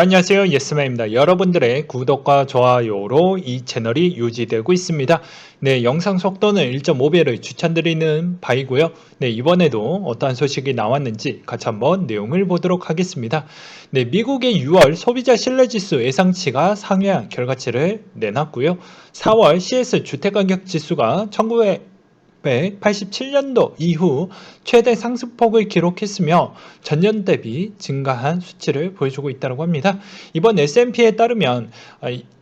자, 안녕하세요. 예스맨입니다. 여러분들의 구독과 좋아요로 이 채널이 유지되고 있습니다. 네, 영상 속도는 1.5배를 추천드리는 바이고요. 네, 이번에도 어떠한 소식이 나왔는지 같이 한번 내용을 보도록 하겠습니다. 네, 미국의 6월 소비자 신뢰지수 예상치가 상회한 결과치를 내놨고요. 4월 CS 주택가격지수가 1987년도 이후 최대 상승폭을 기록했으며 전년 대비 증가한 수치를 보여주고 있다고 합니다. 이번 S&P에 따르면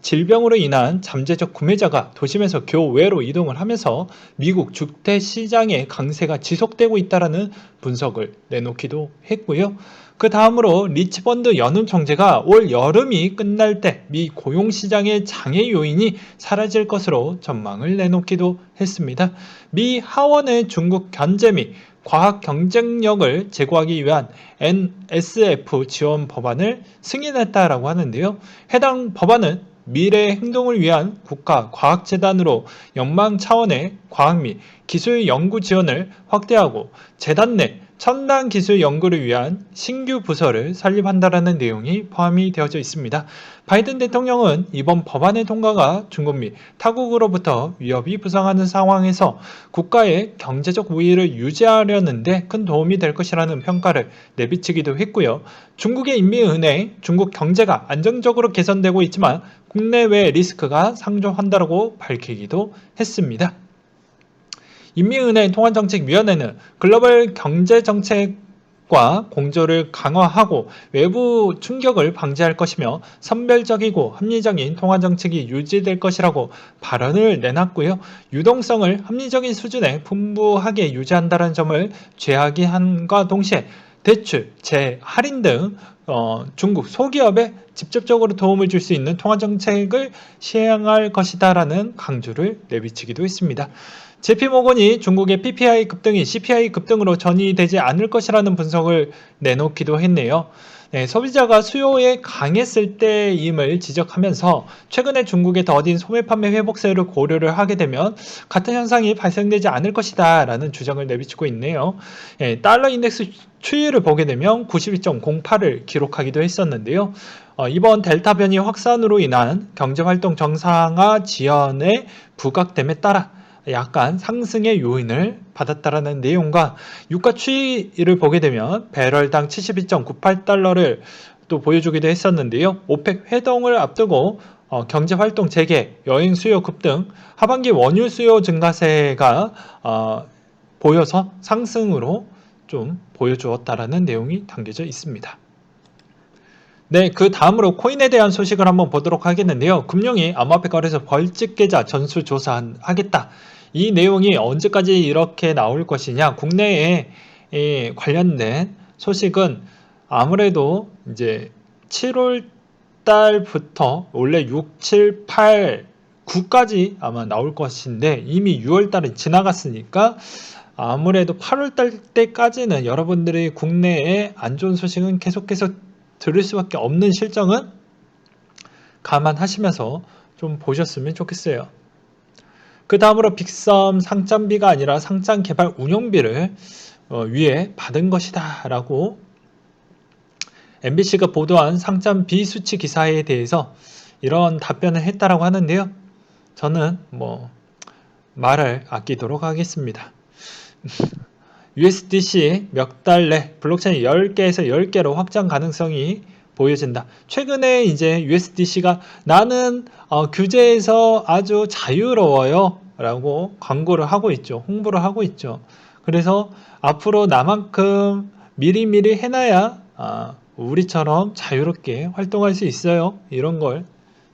질병으로 인한 잠재적 구매자가 도심에서 교외로 이동을 하면서 미국 주택 시장의 강세가 지속되고 있다는 분석을 내놓기도 했고요. 그 다음으로 리치펀드 연은 총재가 올 여름이 끝날 때 미 고용시장의 장애 요인이 사라질 것으로 전망을 내놓기도 했습니다. 미 하원의 중국 견제 및 과학 경쟁력을 제고하기 위한 NSF 지원 법안을 승인했다라고 하는데요. 해당 법안은 미래 행동을 위한 국가 과학재단으로 연방 차원의 과학 및 기술 연구 지원을 확대하고 재단 내 첨단 기술 연구를 위한 신규 부서를 설립한다라는 내용이 포함이 되어져 있습니다. 바이든 대통령은 이번 법안의 통과가 중국 및 타국으로부터 위협이 부상하는 상황에서 국가의 경제적 우위를 유지하려는데 큰 도움이 될 것이라는 평가를 내비치기도 했고요. 중국의 인민은행, 중국 경제가 안정적으로 개선되고 있지만 국내외 리스크가 상존한다고 밝히기도 했습니다. 인민은행 통화정책위원회는 글로벌 경제정책과 공조를 강화하고 외부 충격을 방지할 것이며 선별적이고 합리적인 통화정책이 유지될 것이라고 발언을 내놨고요. 유동성을 합리적인 수준에 풍부하게 유지한다는 점을 제약한과 동시에 대출, 재할인 등 중국 소기업에 직접적으로 도움을 줄 수 있는 통화정책을 시행할 것이다라는 강조를 내비치기도 했습니다. JP모건이 중국의 PPI 급등이 CPI 급등으로 전이되지 않을 것이라는 분석을 내놓기도 했네요. 네, 소비자가 수요에 강했을 때임을 지적하면서 최근에 중국의 더딘 소매 판매 회복세를 고려를 하게 되면 같은 현상이 발생되지 않을 것이다 라는 주장을 내비치고 있네요. 네, 달러 인덱스 추이를 보게 되면 92.08을 기록하기도 했었는데요. 이번 델타 변이 확산으로 인한 경제활동 정상화 지연의 부각됨에 따라 약간 상승의 요인을 받았다라는 내용과 유가 추이를 보게 되면 배럴당 72.98달러를 또 보여주기도 했었는데요. 오펙 회동을 앞두고 경제활동 재개, 여행 수요 급등, 하반기 원유 수요 증가세가 보여서 상승으로 좀 보여주었다라는 내용이 담겨져 있습니다. 네, 그 다음으로 코인에 대한 소식을 한번 보도록 하겠는데요. 금융위 암호화폐 거래소 벌칙 계좌 전수조사하겠다. 이 내용이 언제까지 이렇게 나올 것이냐. 국내에 관련된 소식은 아무래도 이제 7월 달부터 원래 6, 7, 8, 9까지 아마 나올 것인데 이미 6월 달이 지나갔으니까 아무래도 8월 달 때까지는 여러분들이 국내에 안 좋은 소식은 계속해서 들을 수밖에 없는 실정은 감안하시면서 좀 보셨으면 좋겠어요. 그 다음으로 빅썸 상장비가 아니라 상장 개발 운영비를 위에 받은 것이다 라고 MBC가 보도한 상장 비수치 기사에 대해서 이런 답변을 했다라고 하는데요. 저는 말을 아끼도록 하겠습니다. USDC 몇 달 내 블록체인 10개에서 10개로 확장 가능성이 보여진다. 최근에 이제 USDC가 나는 규제에서 아주 자유로워요 라고 광고를 하고 있죠. 홍보를 하고 있죠. 그래서 앞으로 나만큼 미리미리 해놔야 우리처럼 자유롭게 활동할 수 있어요. 이런 걸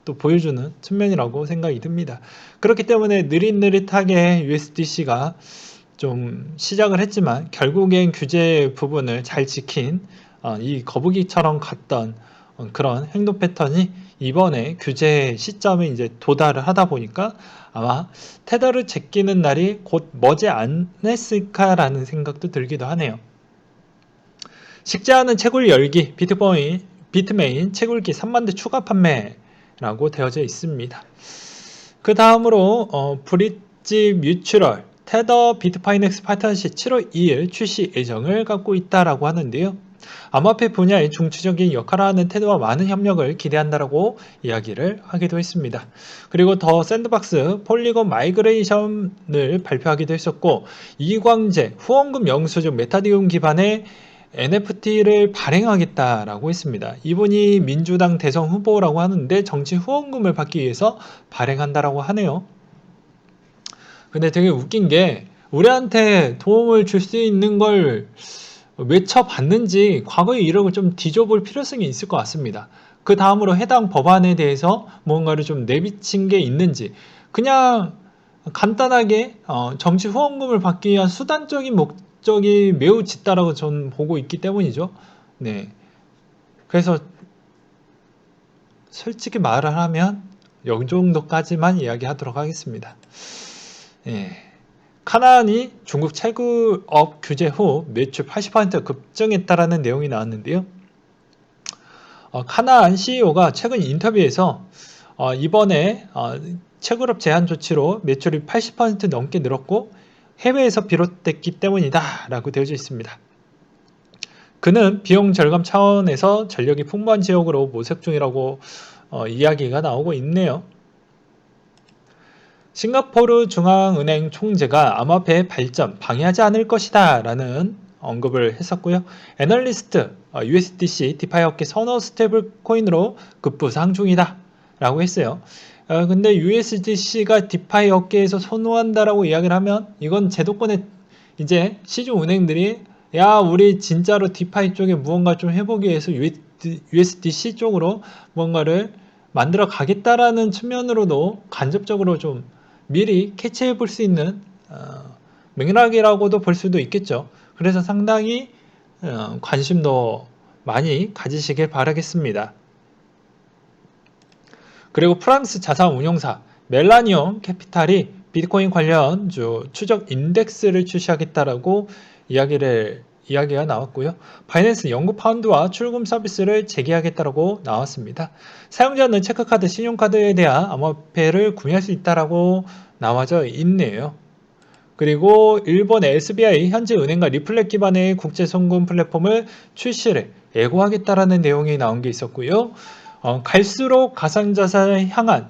또 보여주는 측면이라고 생각이 듭니다. 그렇기 때문에 느릿느릿하게 USDC가 좀 시작을 했지만 결국엔 규제 부분을 잘 지킨 이 거북이처럼 갔던 그런 행동 패턴이 이번에 규제 시점에 이제 도달을 하다 보니까 아마 테더를 제끼는 날이 곧 머지 않았을까라는 생각도 들기도 하네요. 식재하는 채굴 열기 비트메인 채굴기 3만대 추가 판매라고 되어져 있습니다. 그 다음으로 브릿지 뮤추럴 테더 비트파이넥스 파트너십 7월 2일 출시 예정을 갖고 있다라고 하는데요. 암호화폐 분야의 중추적인 역할을 하는 테드와 많은 협력을 기대한다라고 이야기를 하기도 했습니다. 그리고 더 샌드박스 폴리곤 마이그레이션을 발표하기도 했었고, 이광재 후원금 영수증 메타디움 기반의 NFT를 발행하겠다라고 했습니다. 이분이 민주당 대선 후보라고 하는데 정치 후원금을 받기 위해서 발행한다라고 하네요. 근데 되게 웃긴 게 우리한테 도움을 줄 수 있는 걸 외쳐봤는지 과거의 이력을 좀 뒤져볼 필요성이 있을 것 같습니다. 그 다음으로 해당 법안에 대해서 뭔가를 좀 내비친 게 있는지, 그냥 간단하게 정치 후원금을 받기 위한 수단적인 목적이 매우 짙다라고 저는 보고 있기 때문이죠. 네. 그래서 솔직히 말을 하면 이 정도까지만 이야기하도록 하겠습니다. 예. 카나안이 중국 체급업 규제 후 매출 80% 급증했다라는 내용이 나왔는데요. 카나안 CEO가 최근 인터뷰에서 이번에 체급업 제한 조치로 매출이 80% 넘게 늘었고 해외에서 비롯됐기 때문이다 라고 되어져 있습니다. 그는 비용 절감 차원에서 전력이 풍부한 지역으로 모색 중이라고 이야기가 나오고 있네요. 싱가포르 중앙은행 총재가 암호화폐의 발전 방해하지 않을 것이다 라는 언급을 했었고요. 애널리스트 USDC 디파이 업계 선호 스테이블 코인으로 급부상 중이다 라고 했어요. 근데 USDC가 디파이 업계에서 선호한다라고 이야기를 하면 이건 제도권의 이제 시중 은행들이 야 우리 진짜로 디파이 쪽에 무언가 좀 해보기 위해서 USDC 쪽으로 뭔가를 만들어 가겠다라는 측면으로도 간접적으로 좀 미리 캐치해 볼 수 있는 맥락이라고도 볼 수도 있겠죠. 그래서 상당히 관심도 많이 가지시길 바라겠습니다. 그리고 프랑스 자산 운용사 멜라니온 캐피탈이 비트코인 관련 추적 인덱스를 출시하겠다라고 이야기가 나왔고요. 바이낸스 영국 파운드와 출금 서비스를 재개하겠다라고 나왔습니다. 사용자는 체크카드, 신용카드에 대한 암호화폐를 구매할 수 있다라고 나와져 있네요. 그리고 일본 SBI 현지 은행과 리플렛 기반의 국제 송금 플랫폼을 출시를 예고하겠다라는 내용이 나온 게 있었고요. 갈수록 가상자산을 향한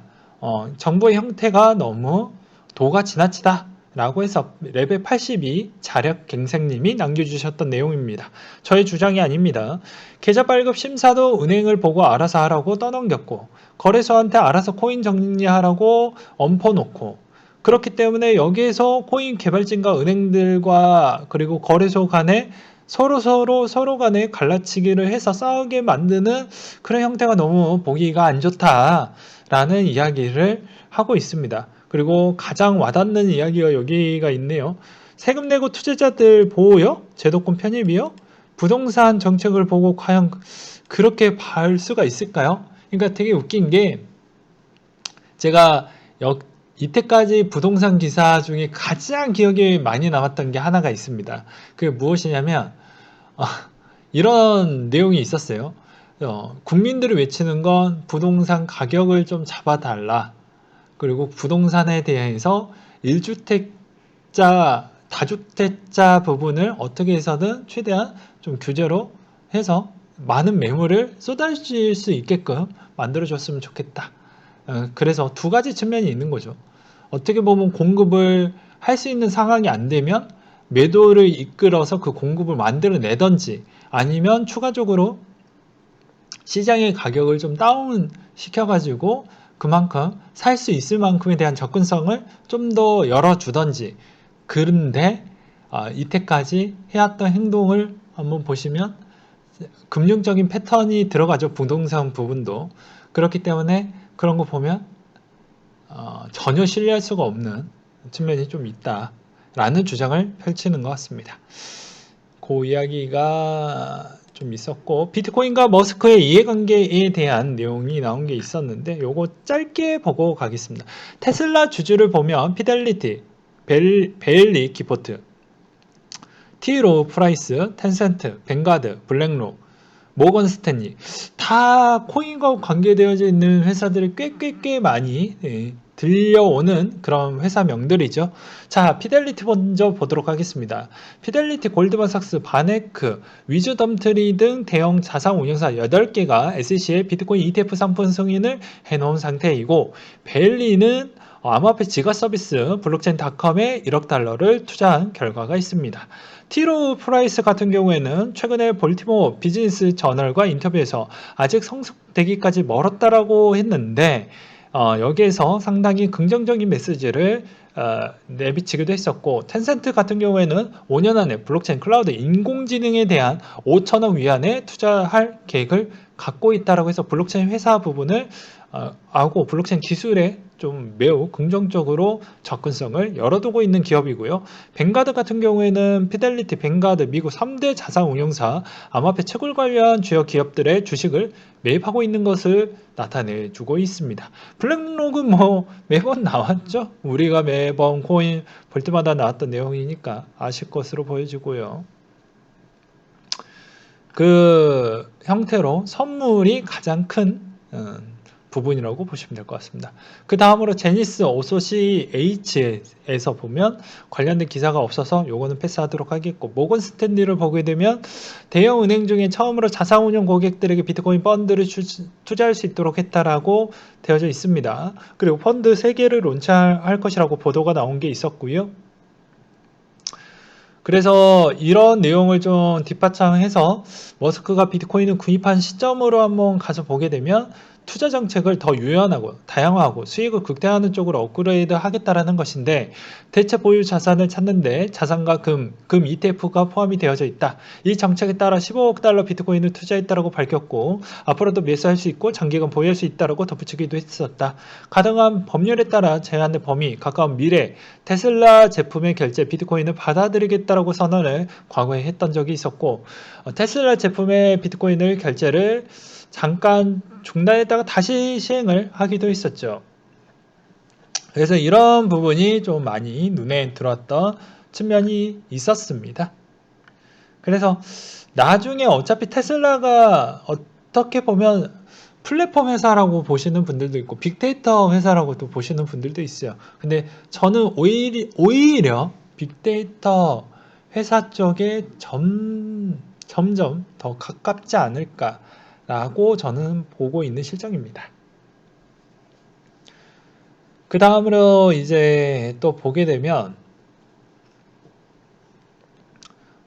정보의 형태가 너무 도가 지나치다 라고 해서 레벨 82 자력갱생님이 남겨주셨던 내용입니다. 저의 주장이 아닙니다. 계좌 발급 심사도 은행을 보고 알아서 하라고 떠넘겼고 거래소한테 알아서 코인 정리하라고 엎어놓고 그렇기 때문에 여기에서 코인 개발진과 은행들과 그리고 거래소 간에 서로 간에 갈라치기를 해서 싸우게 만드는 그런 형태가 너무 보기가 안 좋다라는 이야기를 하고 있습니다. 그리고 가장 와닿는 이야기가 여기가 있네요. 세금 내고 투자자들 보호요? 제도권 편입이요? 부동산 정책을 보고 과연 그렇게 볼 수가 있을까요? 그러니까 되게 웃긴 게 제가 이때까지 부동산 기사 중에 가장 기억에 많이 남았던 게 하나가 있습니다. 그게 무엇이냐면 이런 내용이 있었어요. 국민들이 외치는 건 부동산 가격을 좀 잡아달라. 그리고 부동산에 대해서 1주택자, 다주택자 부분을 어떻게 해서든 최대한 좀 규제로 해서 많은 매물을 쏟아질 수 있게끔 만들어줬으면 좋겠다. 그래서 두 가지 측면이 있는 거죠. 어떻게 보면 공급을 할 수 있는 상황이 안 되면 매도를 이끌어서 그 공급을 만들어내든지 아니면 추가적으로 시장의 가격을 좀 다운 시켜가지고 그만큼 살 수 있을 만큼에 대한 접근성을 좀 더 열어주든지. 그런데 이때까지 해왔던 행동을 한번 보시면 금융적인 패턴이 들어가죠. 부동산 부분도. 그렇기 때문에 그런 거 보면 전혀 신뢰할 수가 없는 측면이 좀 있다라는 주장을 펼치는 것 같습니다. 그 이야기가 좀 있었고 비트코인과 머스크의 이해관계에 대한 내용이 나온 게 있었는데 요거 짧게 보고 가겠습니다. 테슬라 주주를 보면 피델리티, 베일리 기포트, 티로 프라이스, 텐센트, 뱅가드, 블랙록, 모건 스탠리 다 코인과 관계되어져 있는 회사들이 꽤 많이 들려오는 그런 회사명들이죠. 자, 피델리티 먼저 보도록 하겠습니다. 피델리티, 골드만삭스, 바네크, 위즈덤트리 등 대형 자산 운용사 8개가 SEC에 비트코인 ETF 상품 승인을 해놓은 상태이고, 벨리는 암호화폐 지가 서비스 블록체인닷컴에 1억 달러를 투자한 결과가 있습니다. 티로 프라이스 같은 경우에는 최근에 볼티모어 비즈니스 저널과 인터뷰에서 아직 성숙되기까지 멀었다라고 했는데, 여기에서 상당히 긍정적인 메시지를 내비치기도 했었고, 텐센트 같은 경우에는 5년 안에 블록체인 클라우드 인공지능에 대한 5천억 위안에 투자할 계획을 갖고 있다라고 해서 블록체인 회사 부분을 하고 블록체인 기술에 좀 매우 긍정적으로 접근성을 열어두고 있는 기업이고요. 뱅가드 같은 경우에는 피델리티, 뱅가드, 미국 3대 자산 운용사 암호화폐 채굴 관련 주요 기업들의 주식을 매입하고 있는 것을 나타내주고 있습니다. 블랙록은 뭐 매번 나왔죠. 우리가 매번 코인 볼 때마다 나왔던 내용이니까 아실 것으로 보여지고요. 그 형태로 선물이 가장 큰 부분이라고 보시면 될 것 같습니다. 그 다음으로 제니스 OCH에서 보면 관련된 기사가 없어서 요거는 패스하도록 하겠고, 모건 스탠리를 보게 되면 대형 은행 중에 처음으로 자산운용 고객들에게 비트코인 펀드를 투자할 수 있도록 했다라고 되어져 있습니다. 그리고 펀드 3개를 론칭할 것이라고 보도가 나온 게 있었고요. 그래서 이런 내용을 좀 뒷바탕해서 머스크가 비트코인을 구입한 시점으로 한번 가서 보게 되면 투자 정책을 더 유연하고 다양화하고 수익을 극대화하는 쪽으로 업그레이드 하겠다라는 것인데, 대체 보유 자산을 찾는데 자산과 금 ETF가 포함이 되어져 있다. 이 정책에 따라 15억 달러 비트코인을 투자했다라고 밝혔고, 앞으로도 매수할 수 있고 장기간 보유할 수 있다라고 덧붙이기도 했었다. 가능한 법률에 따라 제한된 범위, 가까운 미래 테슬라 제품의 결제 비트코인을 받아들이겠다라고 선언을 과거에 했던 적이 있었고, 테슬라 제품의 비트코인을 결제를 잠깐 중단했다가 다시 시행을 하기도 했었죠. 그래서 이런 부분이 좀 많이 눈에 들어왔던 측면이 있었습니다. 그래서 나중에 어차피 테슬라가 어떻게 보면 플랫폼 회사라고 보시는 분들도 있고 빅데이터 회사라고도 보시는 분들도 있어요. 근데 저는 오히려 빅데이터 회사 쪽에 점점 더 가깝지 않을까 라고 저는 보고 있는 실정입니다. 그 다음으로 이제 또 보게 되면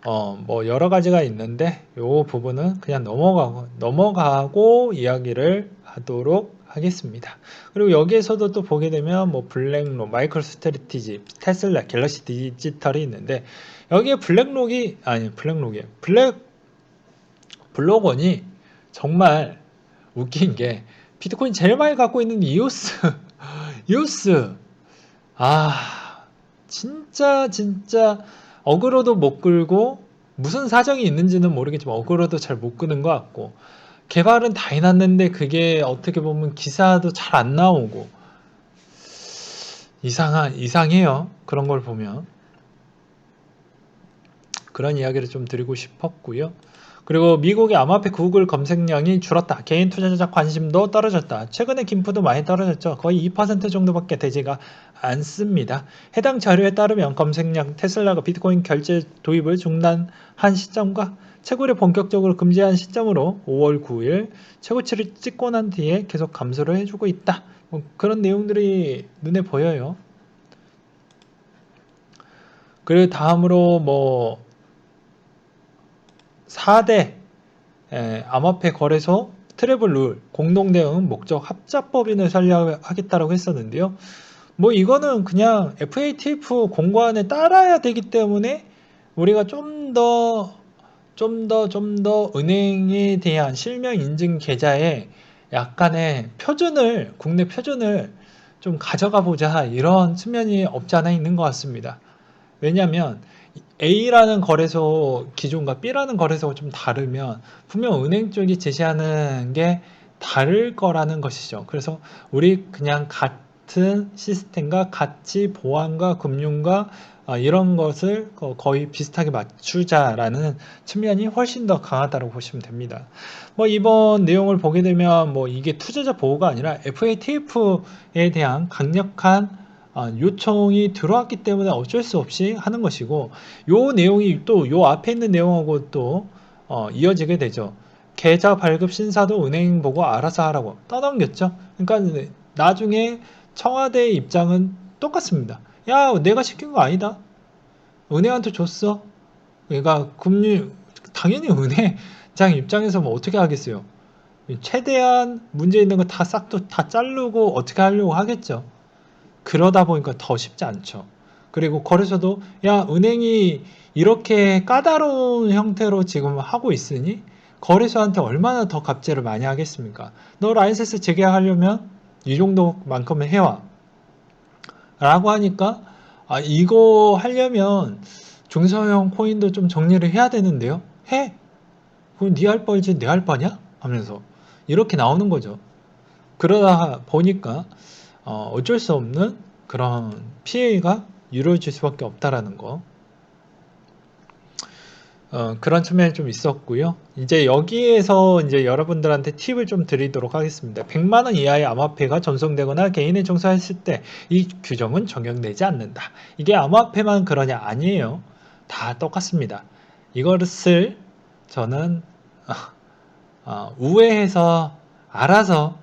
뭐 여러 가지가 있는데 요 부분은 그냥 넘어가고 이야기를 하도록 하겠습니다. 그리고 여기에서도 또 보게 되면 뭐 블랙록, 마이크로 스트래티지, 테슬라, 갤럭시 디지털이 있는데, 여기에 블록원이 정말 웃긴 게 비트코인 제일 많이 갖고 있는 이오스 진짜 어그로도 못 끌고, 무슨 사정이 있는지는 모르겠지만 어그로도 잘 못 끄는 것 같고, 개발은 다 해놨는데 그게 어떻게 보면 기사도 잘 안 나오고 이상해요. 그런 걸 보면. 그런 이야기를 좀 드리고 싶었고요. 그리고 미국의 암호화폐 구글 검색량이 줄었다. 개인 투자자 관심도 떨어졌다. 최근에 김프도 많이 떨어졌죠. 거의 2% 정도밖에 되지가 않습니다. 해당 자료에 따르면 검색량 테슬라가 비트코인 결제 도입을 중단한 시점과 채굴을 본격적으로 금지한 시점으로 5월 9일 최고치를 찍고 난 뒤에 계속 감소를 해주고 있다. 뭐 그런 내용들이 눈에 보여요. 그리고 다음으로 뭐 4대 암호화폐 거래소 트래블 룰 공동대응 목적 합작법인을 설립하겠다고 했었는데요. 뭐 이거는 그냥 FATF 공고안에 따라야 되기 때문에 우리가 좀 더 은행에 대한 실명 인증 계좌에 약간의 국내 표준을 좀 가져가 보자, 이런 측면이 없지 않아 있는 것 같습니다. 왜냐하면 A라는 거래소 기준과 B라는 거래소가 좀 다르면 분명 은행 쪽이 제시하는 게 다를 거라는 것이죠. 그래서 우리 그냥 같은 시스템과 같이 보안과 금융과 이런 것을 거의 비슷하게 맞추자라는 측면이 훨씬 더 강하다고 보시면 됩니다. 뭐 이번 내용을 보게 되면 뭐 이게 투자자 보호가 아니라 FATF에 대한 강력한 요청이 들어왔기 때문에 어쩔 수 없이 하는 것이고, 요 내용이 또 요 앞에 있는 내용하고 또 이어지게 되죠. 계좌 발급 신사도 은행 보고 알아서 하라고 떠넘겼죠. 그러니까 나중에 청와대의 입장은 똑같습니다. 야, 내가 시킨 거 아니다. 은행한테 줬어. 그러니까 당연히 은행장 입장에서 뭐 어떻게 하겠어요. 최대한 문제 있는 거 다 싹도 다 자르고 어떻게 하려고 하겠죠. 그러다 보니까 더 쉽지 않죠. 그리고 거래소도 야, 은행이 이렇게 까다로운 형태로 지금 하고 있으니 거래소한테 얼마나 더 갑질을 많이 하겠습니까? 너 라이센스 재계약하려면 이 정도만큼은 해와 라고 하니까 이거 하려면 중소형 코인도 좀 정리를 해야 되는데요. 해! 그럼 네 할 뻔이지 내 할 바냐? 하면서 이렇게 나오는 거죠. 그러다 보니까 어쩔 수 없는 그런 피해가 이루어질 수밖에 없다라는 거. 그런 측면이 좀 있었고요. 이제 여기에서 이제 여러분들한테 팁을 좀 드리도록 하겠습니다. 100만 원 이하의 암호화폐가 전송되거나 개인에 청소했을 때 이 규정은 적용되지 않는다. 이게 암호화폐만 그러냐? 아니에요. 다 똑같습니다. 이것을 저는 우회해서 알아서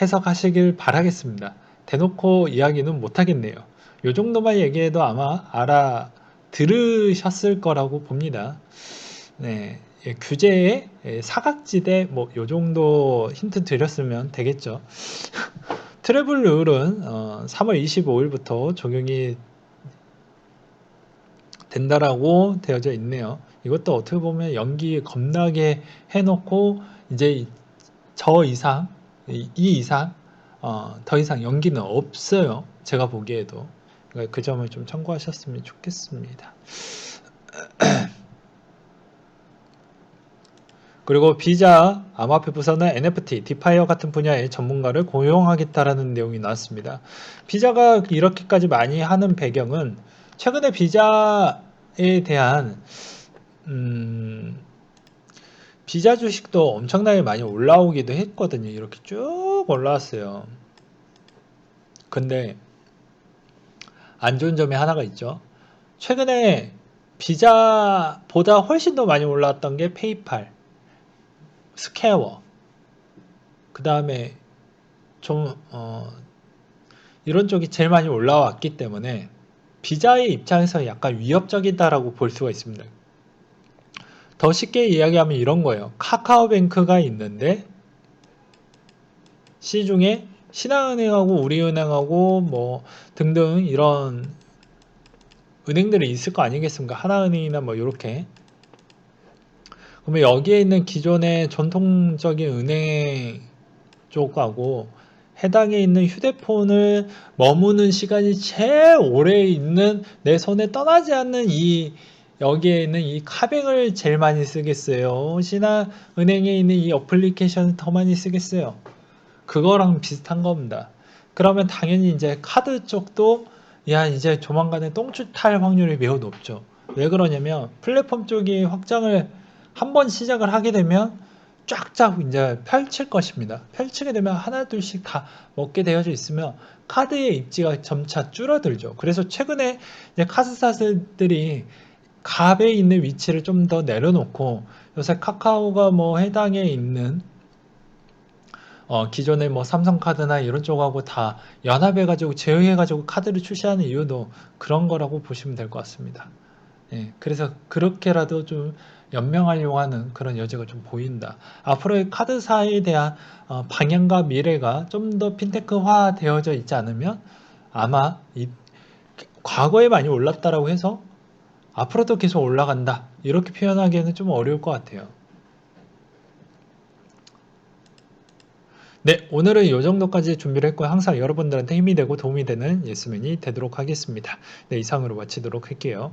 해석하시길 바라겠습니다. 대놓고 이야기는 못하겠네요. 요 정도만 얘기해도 아마 들으셨을 거라고 봅니다. 네, 규제의 사각지대 뭐 요 정도 힌트 드렸으면 되겠죠. 트래블 룰은 3월 25일부터 적용이 된다라고 되어져 있네요. 이것도 어떻게 보면 연기 겁나게 해놓고 이제 저 이상 이 이상 더 이상 연기는 없어요. 제가 보기에도. 그러니까 그 점을 좀 참고하셨으면 좋겠습니다. 그리고 비자 암호화폐 부서는 NFT, 디파이어 같은 분야의 전문가를 고용하겠다라는 내용이 나왔습니다. 비자가 이렇게까지 많이 하는 배경은 최근에 비자에 대한 비자 주식도 엄청나게 많이 올라오기도 했거든요. 이렇게 쭉 올라왔어요. 근데 안 좋은 점이 하나가 있죠. 최근에 비자보다 훨씬 더 많이 올라왔던 게 페이팔, 스퀘어, 그 다음에 좀 이런 쪽이 제일 많이 올라왔기 때문에 비자의 입장에서 약간 위협적이다라고 볼 수가 있습니다. 더 쉽게 이야기하면 이런 거예요. 카카오뱅크가 있는데 시중에 신한은행하고 우리은행하고 뭐 등등 이런 은행들이 있을 거 아니겠습니까? 하나은행이나 뭐 이렇게. 그러면 여기에 있는 기존의 전통적인 은행 쪽하고 해당에 있는 휴대폰을 머무는 시간이 제일 오래 있는 내 손에 떠나지 않는 여기에 있는 이 카뱅을 제일 많이 쓰겠어요. 신한은행에 있는 이 어플리케이션을 더 많이 쓰겠어요. 그거랑 비슷한 겁니다. 그러면 당연히 이제 카드 쪽도 이제 조만간에 똥줄 탈 확률이 매우 높죠. 왜 그러냐면 플랫폼 쪽이 확장을 한번 시작을 하게 되면 쫙쫙 이제 펼칠 것입니다. 펼치게 되면 하나 둘씩 다 먹게 되어져 있으면 카드의 입지가 점차 줄어들죠. 그래서 최근에 이제 카드사들이 갑에 있는 위치를 좀 더 내려놓고 요새 카카오가 뭐 해당에 있는 기존의 뭐 삼성카드나 이런 쪽하고 다 연합해가지고 제휴해가지고 카드를 출시하는 이유도 그런 거라고 보시면 될 것 같습니다. 예, 그래서 그렇게라도 좀 연명하려고 하는 그런 여지가 좀 보인다. 앞으로의 카드사에 대한 방향과 미래가 좀 더 핀테크화 되어져 있지 않으면 아마 과거에 많이 올랐다라고 해서 앞으로도 계속 올라간다. 이렇게 표현하기에는 좀 어려울 것 같아요. 네, 오늘은 이 정도까지 준비를 했고요. 항상 여러분들한테 힘이 되고 도움이 되는 예스맨이 되도록 하겠습니다. 네, 이상으로 마치도록 할게요.